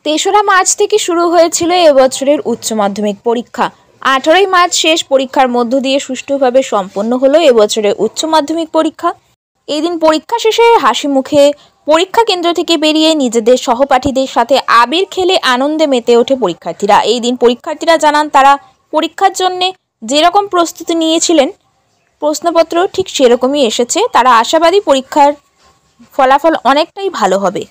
তেসরা মার্চ থেকে শুরু হয়েছিল এবছরের উচ্চ মাধ্যমিক পরীক্ষা। 18ই মার্চ শেষ পরীক্ষার মধ্য দিয়ে সুষ্ঠুভাবে সম্পন্ন হলো এবছরের উচ্চ মাধ্যমিক পরীক্ষা। এই দিন পরীক্ষা শেষে হাসি মুখে পরীক্ষা কেন্দ্র থেকে বেরিয়ে নিজেদের সহপাঠীদের সাথে আবির খেলে আনন্দে মেতে ওঠে পরীক্ষার্থীরা। এই দিন পরীক্ষার্থীরা জানান তারা পরীক্ষার জন্য যেরকম প্রস্তুতি নিয়েছিলেন প্রশ্নপত্র ঠিক সেরকমই এসেছে। তারা আশাবাদী পরীক্ষার ফলাফল অনেকটাই ভালো হবে।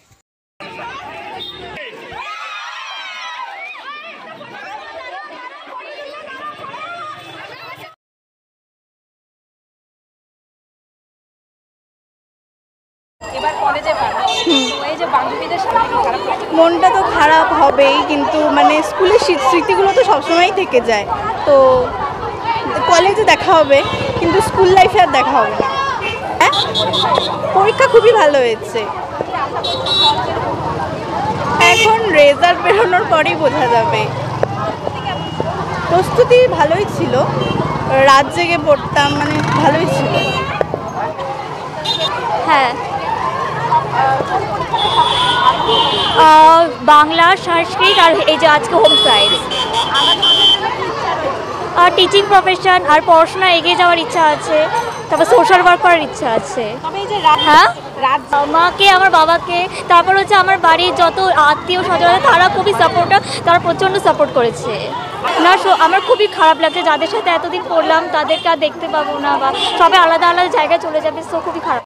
এবার কলেজে এই যে বান্ধবীদের সাথে খারাপ লাগে, মনটা তো খারাপ হবেই, কিন্তু মানে স্কুলের স্মৃতিগুলো তো সবসময়ই থেকে যায়। তো কলেজে দেখা হবে, কিন্তু স্কুল লাইফে আর দেখা হবে না। হ্যাঁ, পরীক্ষা খুবই ভালো হয়েছে। এখন রেজাল্ট বেরোনোর পরেই বোঝা যাবে। প্রস্তুতি ভালোই ছিল, রাত জেগে পড়তাম, মানে ভালোই ছিল। হ্যাঁ, বাংলা, সংস্কৃত আর এই যে আজকে হোম সায়েন্স। আর টিচিং প্রফেশন আর পড়াশোনা এগিয়ে যাওয়ার ইচ্ছা আছে, তারপর সোশ্যাল ওয়ার্ক করার ইচ্ছা আছে। হ্যাঁ, মাকে, আমার বাবাকে, তারপর হচ্ছে আমার বাড়ির যত আত্মীয় স্বজন তারা খুবই সাপোর্টার, তারা প্রচণ্ড সাপোর্ট করেছে। না, আমার খুবই খারাপ লাগছে, যাদের সাথে এতদিন পড়লাম তাদেরকে আর দেখতে পাবো না, বা সবাই আলাদা আলাদা জায়গায় চলে যাবে, সো খুবই খারাপ।